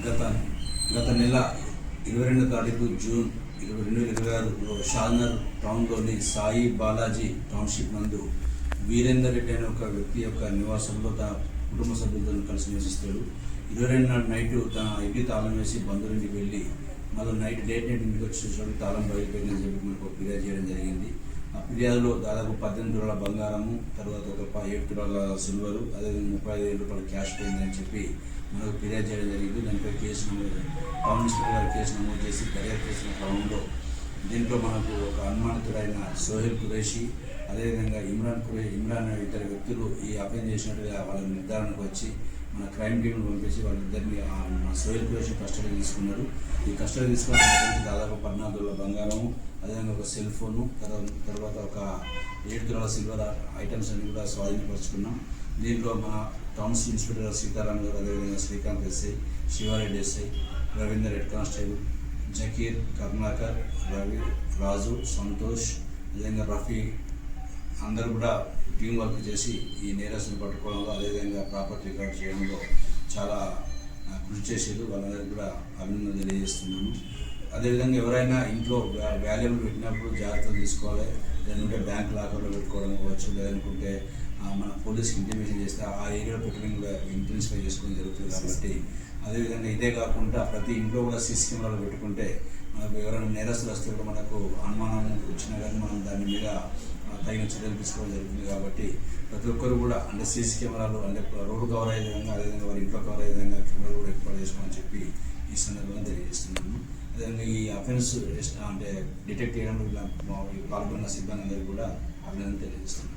గత నెల 22 తారీఖు జూన్ 2026లో షాద్నగర్ టౌన్లోని సాయి బాలాజీ టౌన్షిప్ నందు వీరేందర్ రెడ్డి అనే ఒక వ్యక్తి యొక్క నివాసంలో తన కుటుంబ సభ్యులతో కలిసి నివసిస్తాడు. 22 నాడు నైట్ తన ఇంటి తాళం వేసి బంధువులింటికి వెళ్ళి మళ్ళీ నైట్ ఇంటికి వచ్చేసరికి తాళం బయలుపోయిందని చెప్పి మనకు ఫిర్యాదు చేయడం జరిగింది. ఆ ఫిర్యాదులో దాదాపు 18 తులాల బంగారము, తర్వాత ఒక 7 తులాల సిల్వరు, అదేవిధంగా 35,000 రూపాయలు క్యాష్ పోయిందని చెప్పి మనకు ఫిర్యాదు చేయడం జరిగింది. దానిపై టౌన్ ఇన్స్పెక్టర్ గారు కేసు నమోదు చేసి దర్యాప్తు చేసిన క్రమంలో దీంట్లో మనకు ఒక అనుమానితుడైన సోహెల్ ఖురేషి, అదేవిధంగా ఇమ్రాన్ ఇద్దరు వ్యక్తులు ఈ అఫెన్స్ చేసినట్టుగా వాళ్ళ నిర్ధారణకు వచ్చి మన క్రైమ్ టీంను పంపించి వాళ్ళిద్దరిని మన సోహెల్ ఖురేషి కస్టడీ తీసుకున్నారు. ఈ కస్టడీ తీసుకున్న దాదాపు 14 తులాల బంగారము, అదేవిధంగా ఒక సెల్ ఫోను, తర్వాత ఒక 7 తులాల సిల్వర్ ఐటమ్స్ అన్ని కూడా స్వాధీనపరుచుకున్నాం. దీంట్లో మన టౌన్స్ ఇన్స్పెక్టర్ సీతారాం గారు, అదేవిధంగా Srikanth SI, Siva Reddy SI, Ravinder head constable, Zakir, Karunakar, Ravi, Raju, Santosh, అదేవిధంగా రఫీ అందరూ కూడా టీం వర్క్ చేసి ఈ నేరస్తుని పట్టుకోవడంలో, అదేవిధంగా ప్రాపర్టీ రికార్డ్ చేయడంలో చాలా కృషి చేసేది. వాళ్ళందరికీ కూడా అభినందనలు తెలియజేస్తున్నాను. అదేవిధంగా ఎవరైనా ఇంట్లో వాల్యూబుల్ పెట్టినప్పుడు జాగ్రత్తలు తీసుకోవాలి. లేదంటే బ్యాంక్ లాకర్లో పెట్టుకోవడం అవ్వచ్చు, లేదనుకుంటే మన పోలీస్కి ఇంటిమేషన్ చేస్తే ఆ ఏరియాలో పెట్టుకుని కూడా ఇంటెన్సిఫై చేసుకోవడం జరుగుతుంది. కాబట్టి అదేవిధంగా ఇదే కాకుండా ప్రతి ఇంట్లో కూడా సీసీ కెమెరాలు పెట్టుకుంటే మనకు ఎవరైనా నేరస్తులు వస్తే కూడా మనకు అనుమానం వచ్చినా కానీ మనం దాని మీద తగిన చర్యలు తీసుకోవడం జరుగుతుంది. కాబట్టి ప్రతి ఒక్కరు కూడా అంటే సీసీ కెమెరాలు అంటే రోడ్డు కవర్ అయ్యే విధంగా, అదేవిధంగా వారి ఇంట్లో కవర్ అయ్యే విధంగా కెమెరాలు కూడా ఏర్పాటు చేసుకోమని చెప్పి ఈ సందర్భంగా తెలియజేస్తున్నాను. అదేవిధంగా ఈ అఫెన్స్ అంటే డిటెక్ట్ చేయడంలో పాల్గొన్న సిబ్బంది అందరికీ కూడా అభినందన తెలియజేస్తున్నాను.